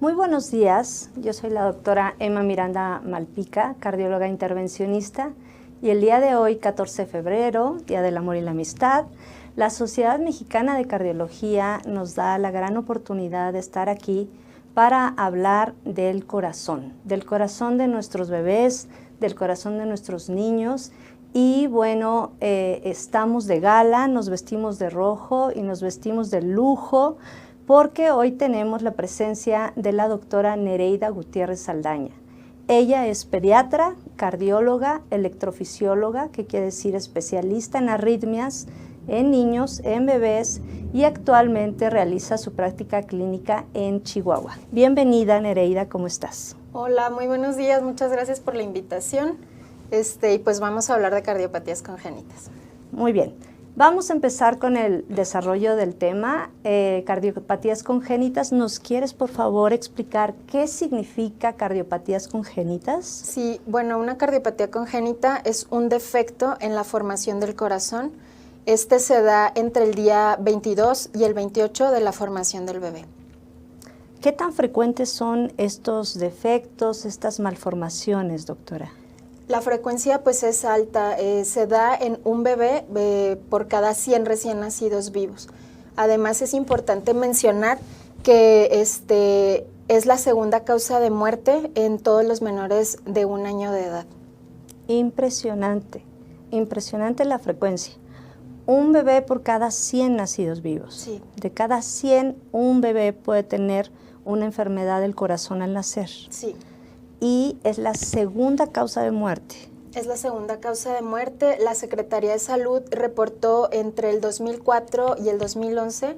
Muy buenos días, yo soy la doctora Emma Miranda Malpica, cardióloga intervencionista, y el día de hoy, 14 de febrero, Día del Amor y la Amistad, la Sociedad Mexicana de Cardiología nos da la gran oportunidad de estar aquí para hablar del corazón de nuestros bebés, del corazón de nuestros niños. Y bueno, estamos de gala, nos vestimos de rojo y nos vestimos de lujo, porque hoy tenemos la presencia de la doctora Nereida Gutiérrez Saldaña. Ella es pediatra, cardióloga, electrofisióloga, que quiere decir especialista en arritmias, en niños, en bebés, y actualmente realiza su práctica clínica en Chihuahua. Bienvenida, Nereida, ¿cómo estás? Hola, muy buenos días, muchas gracias por la invitación. Y pues vamos a hablar de cardiopatías congénitas. Muy bien. Vamos a empezar con el desarrollo del tema, cardiopatías congénitas. ¿Nos quieres, por favor, explicar qué significa cardiopatías congénitas? Sí, bueno, una cardiopatía congénita es un defecto en la formación del corazón. Este se da entre el día 22 y el 28 de la formación del bebé. ¿Qué tan frecuentes son estos defectos, estas malformaciones, doctora? La frecuencia pues es alta, se da en un bebé por cada 100 recién nacidos vivos. Además es importante mencionar que es la segunda causa de muerte en todos los menores de 1 año de edad. Impresionante, impresionante la frecuencia. Un bebé por cada 100 nacidos vivos. Sí. De cada 100, un bebé puede tener una enfermedad del corazón al nacer. Sí. Y es la segunda causa de muerte. Es la segunda causa de muerte. La Secretaría de Salud reportó entre el 2004 y el 2011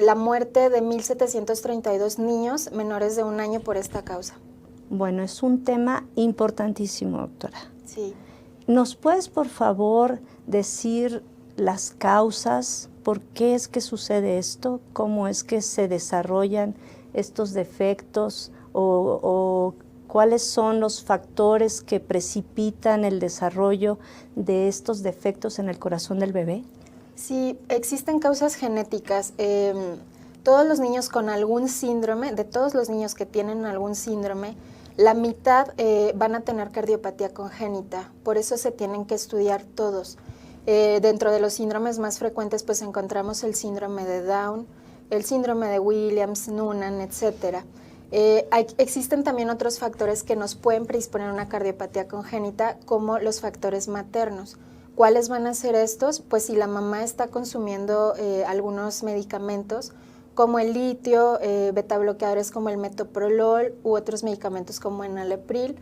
la muerte de 1,732 niños menores de 1 año por esta causa. Bueno, es un tema importantísimo, doctora. Sí. ¿Nos puedes, por favor, decir las causas? ¿Por qué es que sucede esto? ¿Cómo es que se desarrollan estos defectos? ¿O cuáles son los factores que precipitan el desarrollo de estos defectos en el corazón del bebé? Sí, existen causas genéticas. Todos los niños con algún síndrome, de todos los niños que tienen algún síndrome, la mitad van a tener cardiopatía congénita. Por eso se tienen que estudiar todos. Dentro de los síndromes más frecuentes pues encontramos el síndrome de Down, el síndrome de Williams, Noonan, etcétera. Existen también otros factores que nos pueden predisponer a una cardiopatía congénita, como los factores maternos. ¿Cuáles van a ser estos? Pues si la mamá está consumiendo algunos medicamentos, como el litio, betabloqueadores como el metoprolol u otros medicamentos como enalapril.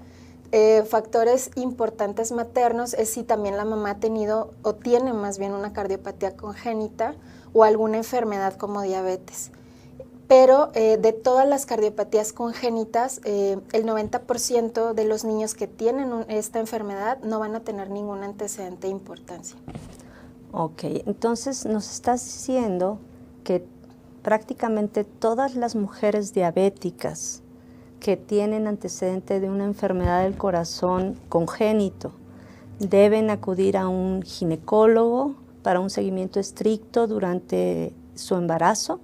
Factores importantes maternos es si también la mamá ha tenido o tiene más bien una cardiopatía congénita o alguna enfermedad como diabetes. Pero de todas las cardiopatías congénitas, el 90% de los niños que tienen esta enfermedad no van a tener ningún antecedente de importancia. Ok, entonces nos estás diciendo que prácticamente todas las mujeres diabéticas que tienen antecedente de una enfermedad del corazón congénito deben acudir a un ginecólogo para un seguimiento estricto durante su embarazo.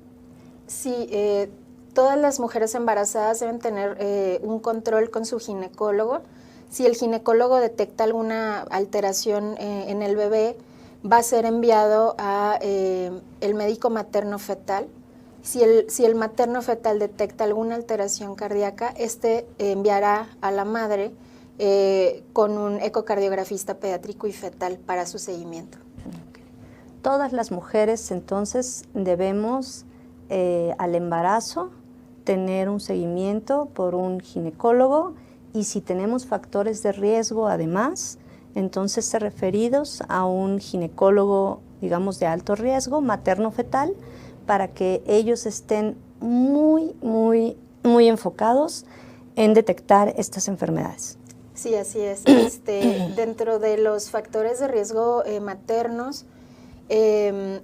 Sí, todas las mujeres embarazadas deben tener un control con su ginecólogo. Si el ginecólogo detecta alguna alteración en el bebé, va a ser enviado a el médico materno fetal. Si el materno fetal detecta alguna alteración cardíaca, enviará a la madre con un ecocardiografista pediátrico y fetal para su seguimiento. Okay. Todas las mujeres entonces debemos al embarazo tener un seguimiento por un ginecólogo, y si tenemos factores de riesgo además, entonces ser referidos a un ginecólogo, digamos, de alto riesgo, materno-fetal, para que ellos estén muy enfocados en detectar estas enfermedades. Sí, así es. Dentro de los factores de riesgo maternos,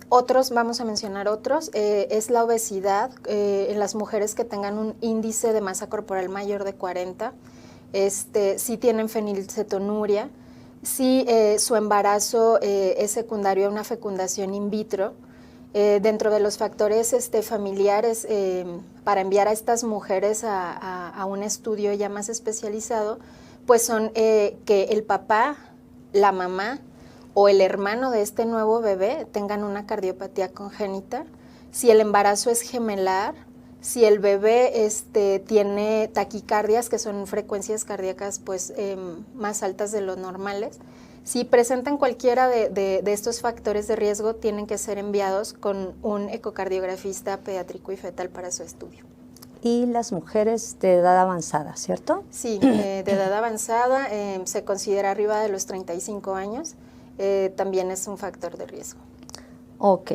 otros, vamos a mencionar otros, es la obesidad en las mujeres que tengan un índice de masa corporal mayor de 40, si tienen fenilcetonuria, si su embarazo es secundario a una fecundación in vitro, Dentro de los factores familiares, para enviar a estas mujeres a un estudio ya más especializado, pues son que el papá, la mamá o el hermano de este nuevo bebé tengan una cardiopatía congénita, si el embarazo es gemelar, si el bebé tiene taquicardias, que son frecuencias cardíacas pues, más altas de lo normales. Si presentan cualquiera de estos factores de riesgo, tienen que ser enviados con un ecocardiografista pediátrico y fetal para su estudio. Y las mujeres de edad avanzada, ¿cierto? Sí, de edad avanzada, se considera arriba de los 35 años, también es un factor de riesgo. Ok.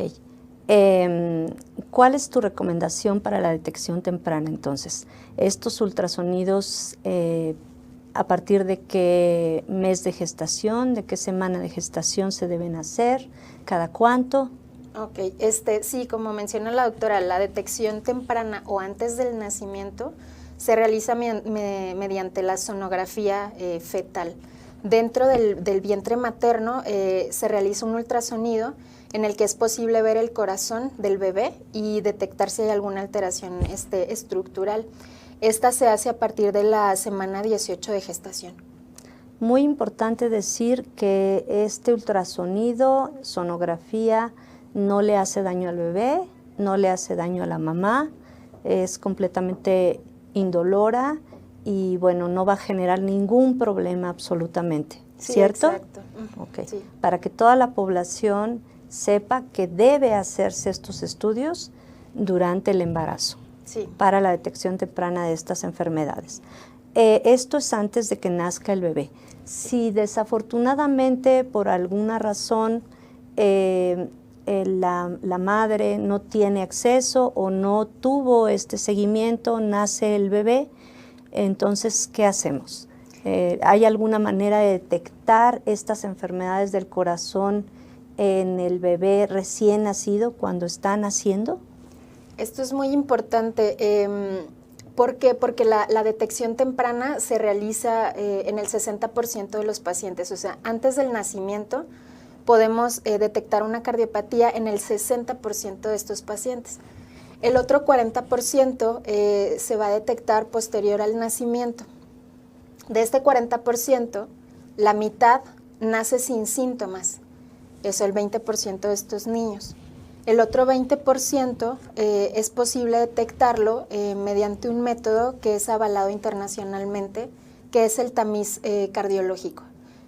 ¿Cuál es tu recomendación para la detección temprana entonces? Estos ultrasonidos, ¿a partir de qué mes de gestación, de qué semana de gestación se deben hacer? ¿Cada cuánto? Ok, sí, como menciona la doctora, la detección temprana o antes del nacimiento se realiza mediante la sonografía fetal. Dentro del vientre materno se realiza un ultrasonido en el que es posible ver el corazón del bebé y detectar si hay alguna alteración estructural. Esta se hace a partir de la semana 18 de gestación. Muy importante decir que este ultrasonido, sonografía, no le hace daño al bebé, no le hace daño a la mamá, es completamente indolora y bueno, no va a generar ningún problema absolutamente, sí, ¿cierto? Exacto. Okay. Sí. Para que toda la población sepa que debe hacerse estos estudios durante el embarazo, sí, para la detección temprana de estas enfermedades. Esto es antes de que nazca el bebé. Si desafortunadamente por alguna razón la madre no tiene acceso o no tuvo este seguimiento, nace el bebé, entonces, ¿qué hacemos? ¿Hay alguna manera de detectar estas enfermedades del corazón en el bebé recién nacido cuando está naciendo? Esto es muy importante. ¿Por qué? Porque la detección temprana se realiza en el 60% de los pacientes, o sea, antes del nacimiento podemos detectar una cardiopatía en el 60% de estos pacientes. El otro 40% se va a detectar posterior al nacimiento. De este 40%, la mitad nace sin síntomas, eso el 20% de estos niños. El otro 20% es posible detectarlo mediante un método que es avalado internacionalmente, que es el tamiz cardiológico.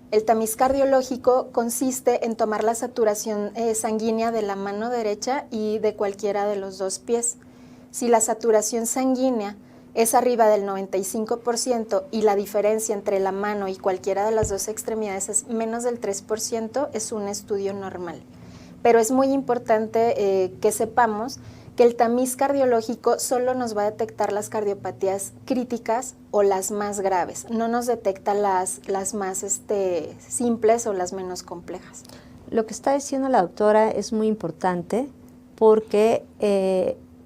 El tamiz cardiológico consiste en tomar la saturación sanguínea de la mano derecha y de cualquiera de los dos pies. Si la saturación sanguínea es arriba del 95% y la diferencia entre la mano y cualquiera de las dos extremidades es menos del 3%, es un estudio normal. Pero es muy importante que sepamos que el tamiz cardiológico solo nos va a detectar las cardiopatías críticas o las más graves, no nos detecta las más simples o las menos complejas. Lo que está diciendo la doctora es muy importante porque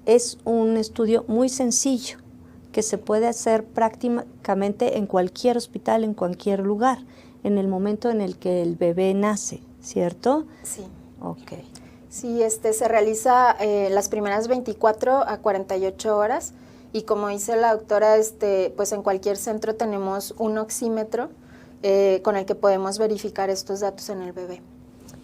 es un estudio muy sencillo que se puede hacer prácticamente en cualquier hospital, en cualquier lugar, en el momento en el que el bebé nace, ¿cierto? Sí. Ok. Sí, se realiza las primeras 24 a 48 horas y como dice la doctora, pues en cualquier centro tenemos un oxímetro con el que podemos verificar estos datos en el bebé.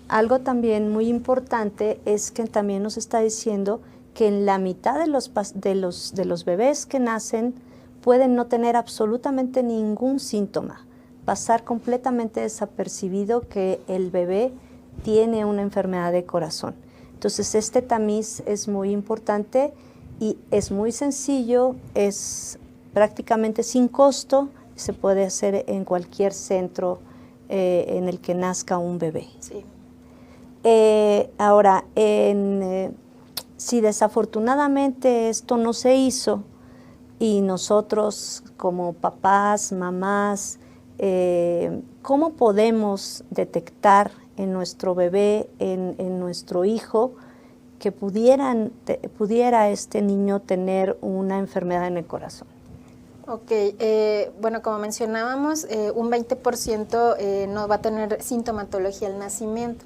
Algo también muy importante es que también nos está diciendo que en la mitad de los bebés que nacen pueden no tener absolutamente ningún síntoma, pasar completamente desapercibido que el bebé tiene una enfermedad de corazón. Entonces este tamiz es muy importante y es muy sencillo, es prácticamente sin costo, se puede hacer en cualquier centro en el que nazca un bebé. Sí. Ahora, si desafortunadamente esto no se hizo y nosotros como papás, mamás, ¿cómo podemos detectar en nuestro bebé, en nuestro hijo, que pudiera este niño tener una enfermedad en el corazón? Ok, bueno, como mencionábamos, un 20% no va a tener sintomatología al nacimiento.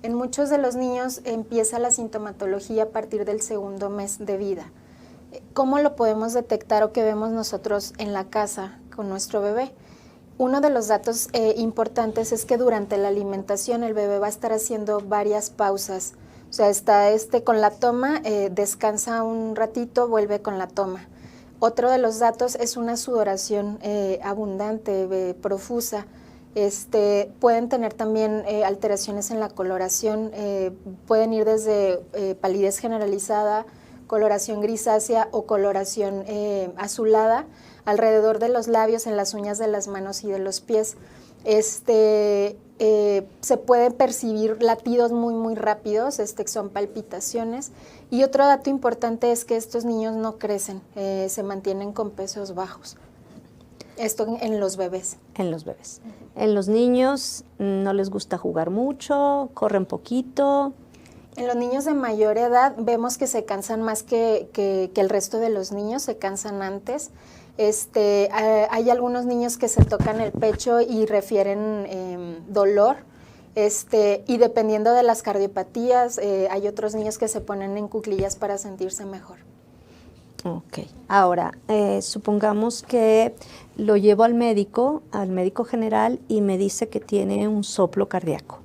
En muchos de los niños empieza la sintomatología a partir del segundo mes de vida. ¿Cómo lo podemos detectar o qué vemos nosotros en la casa con nuestro bebé? Uno de los datos importantes es que durante la alimentación el bebé va a estar haciendo varias pausas. O sea, está con la toma, descansa un ratito, vuelve con la toma. Otro de los datos es una sudoración abundante, profusa. Pueden tener también alteraciones en la coloración, pueden ir desde palidez generalizada, coloración grisácea o coloración azulada alrededor de los labios, en las uñas de las manos y de los pies. Se pueden percibir latidos muy rápidos, que son palpitaciones. Y otro dato importante es que estos niños no crecen, se mantienen con pesos bajos. Esto en los bebés. En los bebés. En los niños no les gusta jugar mucho, corren poquito. En los niños de mayor edad vemos que se cansan más que el resto de los niños, se cansan antes. Hay algunos niños que se tocan el pecho y refieren dolor, y dependiendo de las cardiopatías, hay otros niños que se ponen en cuclillas para sentirse mejor. Ok, ahora supongamos que lo llevo al médico general, y me dice que tiene un soplo cardíaco.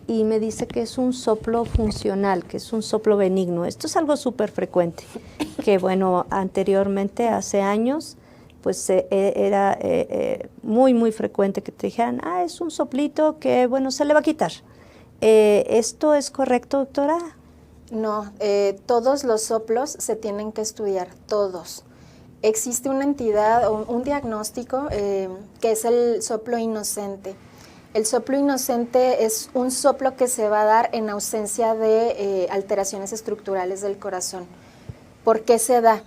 Y me dice que es un soplo funcional, que es un soplo benigno. Esto es algo súper frecuente, que bueno, anteriormente, hace años, pues era muy frecuente que te dijeran, es un soplito que, bueno, se le va a quitar. ¿Esto es correcto, doctora? No, todos los soplos se tienen que estudiar, todos. Existe una entidad, un diagnóstico, que es el soplo inocente. El soplo inocente es un soplo que se va a dar en ausencia de alteraciones estructurales del corazón. ¿Por qué se da?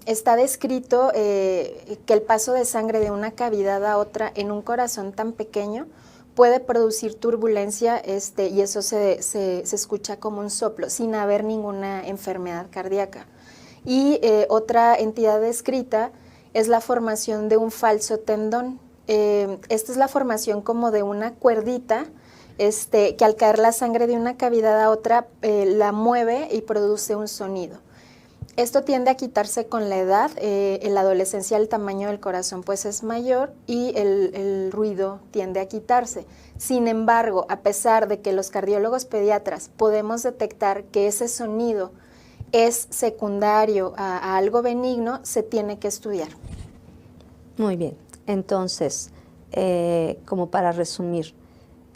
Está descrito que el paso de sangre de una cavidad a otra en un corazón tan pequeño puede producir turbulencia, y eso se escucha como un soplo, sin haber ninguna enfermedad cardíaca. Y otra entidad descrita es la formación de un falso tendón. Esta es la formación como de una cuerdita, que al caer la sangre de una cavidad a otra la mueve y produce un sonido. Esto tiende a quitarse con la edad. En la adolescencia el tamaño del corazón pues es mayor y el ruido tiende a quitarse. Sin embargo, a pesar de que los cardiólogos pediatras podemos detectar que ese sonido es secundario a algo benigno, se tiene que estudiar. Muy bien. Entonces, como para resumir,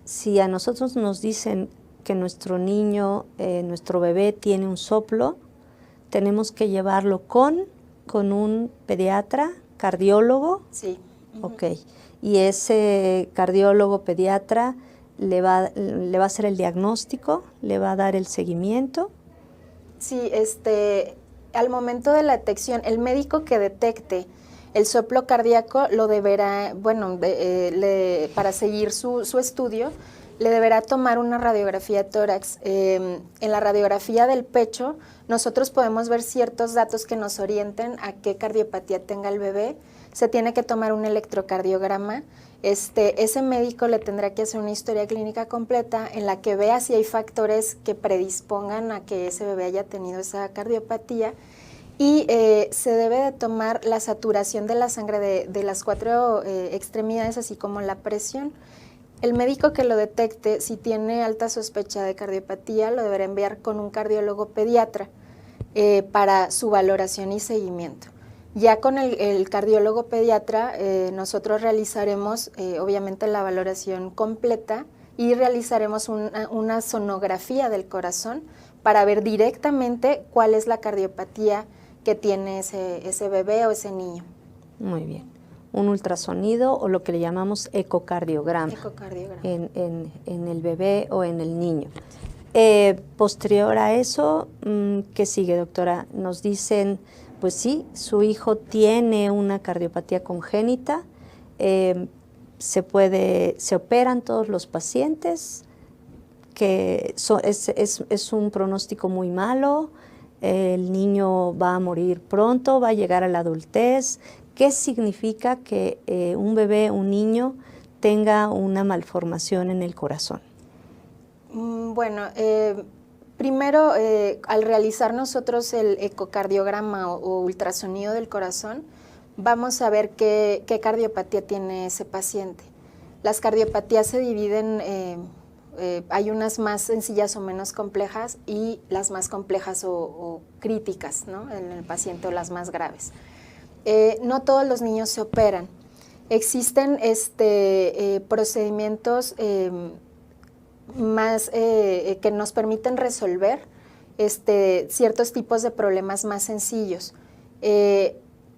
si a nosotros nos dicen que nuestro niño, nuestro bebé tiene un soplo, tenemos que llevarlo con un pediatra, cardiólogo. Sí. Ok. Y ese cardiólogo pediatra le va a hacer el diagnóstico, le va a dar el seguimiento. Sí, al momento de la detección, el médico que detecte el soplo cardíaco lo deberá, para seguir su estudio, le deberá tomar una radiografía de tórax. En la radiografía del pecho, nosotros podemos ver ciertos datos que nos orienten a qué cardiopatía tenga el bebé. Se tiene que tomar un electrocardiograma. Ese médico le tendrá que hacer una historia clínica completa en la que vea si hay factores que predispongan a que ese bebé haya tenido esa cardiopatía. Y se debe de tomar la saturación de la sangre de las 4 extremidades, así como la presión. El médico que lo detecte, si tiene alta sospecha de cardiopatía, lo deberá enviar con un cardiólogo pediatra para su valoración y seguimiento. Ya con el cardiólogo pediatra, nosotros realizaremos obviamente la valoración completa y realizaremos una sonografía del corazón para ver directamente cuál es la cardiopatía que tiene ese bebé o ese niño. Muy bien. Un ultrasonido o lo que le llamamos ecocardiograma. Ecocardiograma. En el bebé o en el niño. Posterior a eso, ¿qué sigue, doctora? Nos dicen, pues sí, su hijo tiene una cardiopatía congénita, se operan todos los pacientes, que es un pronóstico muy malo, el niño va a morir pronto, va a llegar a la adultez. ¿Qué significa que un bebé, un niño, tenga una malformación en el corazón? Bueno, primero, al realizar nosotros el ecocardiograma o ultrasonido del corazón, vamos a ver qué cardiopatía tiene ese paciente. Las cardiopatías se dividen, hay unas más sencillas o menos complejas y las más complejas o críticas, ¿no?, en el paciente, o las más graves. No todos los niños se operan. Existen procedimientos más que nos permiten resolver ciertos tipos de problemas más sencillos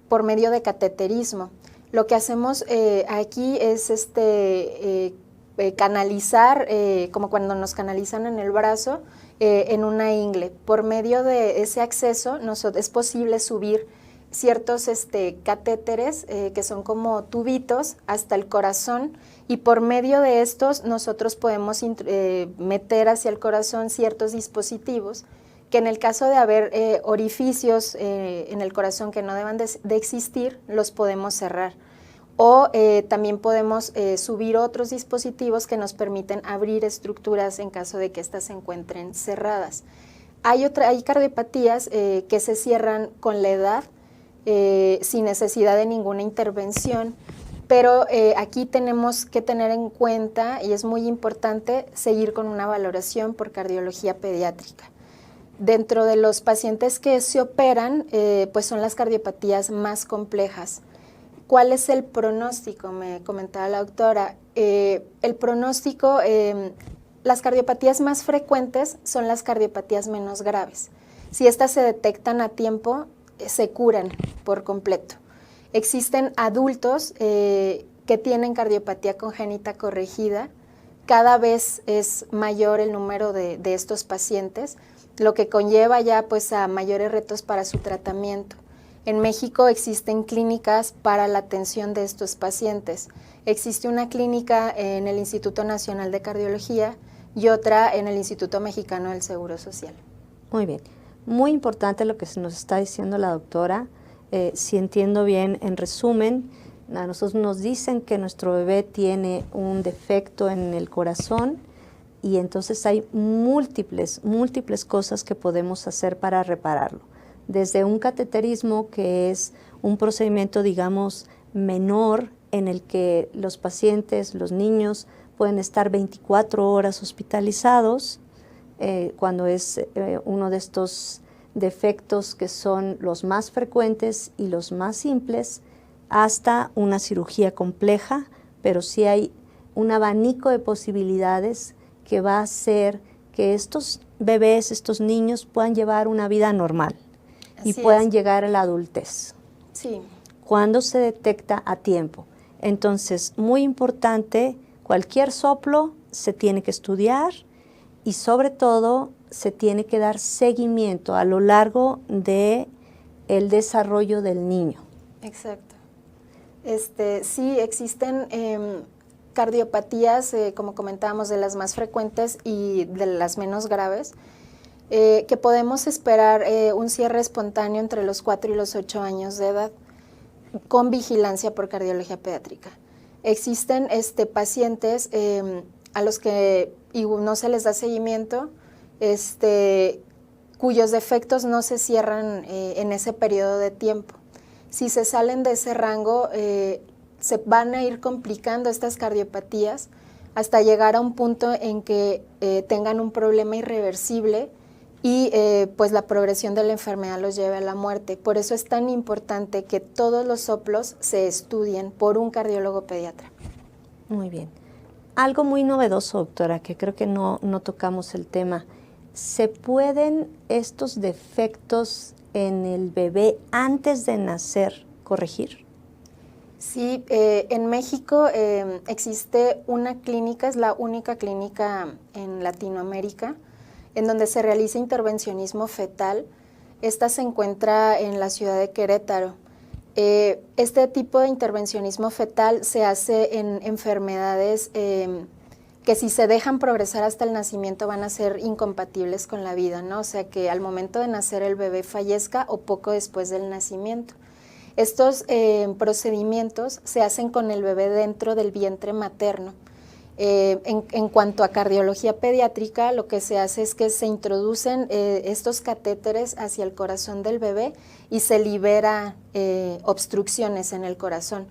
por medio de cateterismo. Lo que hacemos aquí es canalizar, como cuando nos canalizan en el brazo, en una ingle. Por medio de ese acceso es posible subir ciertos catéteres que son como tubitos hasta el corazón, y por medio de estos nosotros podemos meter hacia el corazón ciertos dispositivos que, en el caso de haber orificios en el corazón que no deban de existir, los podemos cerrar. O también podemos subir otros dispositivos que nos permiten abrir estructuras en caso de que éstas se encuentren cerradas. Hay cardiopatías que se cierran con la edad, sin necesidad de ninguna intervención, pero aquí tenemos que tener en cuenta, y es muy importante, seguir con una valoración por cardiología pediátrica. Dentro de los pacientes que se operan, pues son las cardiopatías más complejas. ¿Cuál es el pronóstico?, me comentaba la doctora. El pronóstico, las cardiopatías más frecuentes son las cardiopatías menos graves. Si estas se detectan a tiempo, se curan por completo. Existen adultos que tienen cardiopatía congénita corregida. Cada vez es mayor el número de estos pacientes, lo que conlleva ya pues a mayores retos para su tratamiento. En México existen clínicas para la atención de estos pacientes. Existe una clínica en el Instituto Nacional de Cardiología y otra en el Instituto Mexicano del Seguro Social. Muy bien. Muy importante lo que nos está diciendo la doctora. Si entiendo bien, en resumen, a nosotros nos dicen que nuestro bebé tiene un defecto en el corazón, y entonces hay múltiples cosas que podemos hacer para repararlo. Desde un cateterismo, que es un procedimiento, digamos, menor, en el que los pacientes, los niños, pueden estar 24 horas hospitalizados, cuando es uno de estos defectos que son los más frecuentes y los más simples, hasta una cirugía compleja, pero sí hay un abanico de posibilidades que va a hacer que estos bebés, estos niños, puedan llevar una vida normal y puedan llegar a la adultez. Sí. Cuando se detecta a tiempo. Entonces, muy importante, cualquier soplo se tiene que estudiar, y sobre todo se tiene que dar seguimiento a lo largo del desarrollo del niño. Exacto. Sí, existen cardiopatías, como comentábamos, de las más frecuentes y de las menos graves, que podemos esperar un cierre espontáneo entre los 4 y los 8 años de edad, con vigilancia por cardiología pediátrica. Existen pacientes a los que no se les da seguimiento, cuyos defectos no se cierran en ese periodo de tiempo. Si se salen de ese rango, se van a ir complicando estas cardiopatías hasta llegar a un punto en que tengan un problema irreversible y pues la progresión de la enfermedad los lleve a la muerte. Por eso es tan importante que todos los soplos se estudien por un cardiólogo pediatra. Muy bien. Algo muy novedoso, doctora, que creo que no tocamos el tema. ¿Se pueden estos defectos en el bebé antes de nacer corregir? Sí, en México existe una clínica, es la única clínica en Latinoamérica, en donde se realiza intervencionismo fetal. Esta se encuentra en la ciudad de Querétaro. Este tipo de intervencionismo fetal se hace en enfermedades que, si se dejan progresar hasta el nacimiento, van a ser incompatibles con la vida, ¿no? O sea, que al momento de nacer el bebé fallezca o poco después del nacimiento. Estos procedimientos se hacen con el bebé dentro del vientre materno. En cuanto a cardiología pediátrica, lo que se hace es que se introducen estos catéteres hacia el corazón del bebé y se libera obstrucciones en el corazón.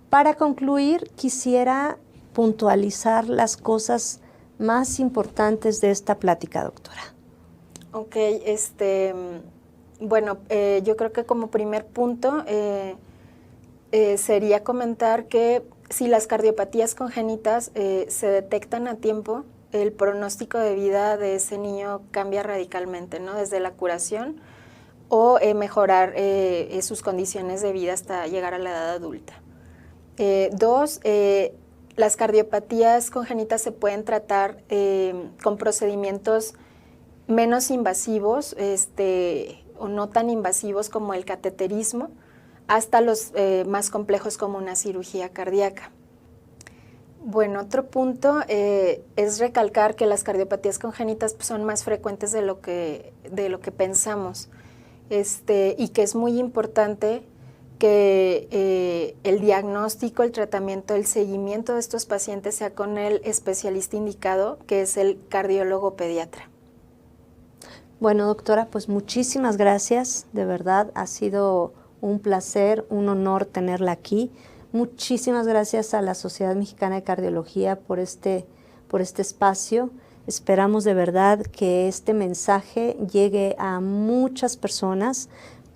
Para concluir, quisiera puntualizar las cosas más importantes de esta plática, doctora. Ok, bueno, yo creo que como primer punto sería comentar que si las cardiopatías congénitas se detectan a tiempo, el pronóstico de vida de ese niño cambia radicalmente, ¿no? Desde la curación o mejorar sus condiciones de vida hasta llegar a la edad adulta. Dos, las cardiopatías congénitas se pueden tratar con procedimientos menos invasivos o no tan invasivos como el cateterismo, hasta los más complejos como una cirugía cardíaca. Bueno, otro punto es recalcar que las cardiopatías congénitas son más frecuentes de lo que pensamos, y que es muy importante que el diagnóstico, el tratamiento, el seguimiento de estos pacientes sea con el especialista indicado, que es el cardiólogo pediatra. Bueno, doctora, pues muchísimas gracias, de verdad, ha sido un placer, un honor tenerla aquí. Muchísimas gracias a la Sociedad Mexicana de Cardiología por este espacio. Esperamos de verdad que este mensaje llegue a muchas personas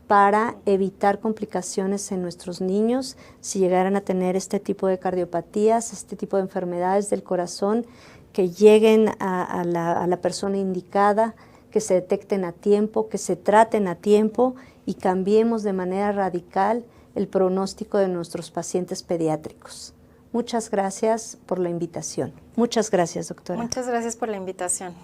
para evitar complicaciones en nuestros niños si llegaran a tener este tipo de cardiopatías, este tipo de enfermedades del corazón, que lleguen a la persona indicada, que se detecten a tiempo, que se traten a tiempo y cambiemos de manera radical el pronóstico de nuestros pacientes pediátricos. Muchas gracias por la invitación. Muchas gracias, doctora. Muchas gracias por la invitación.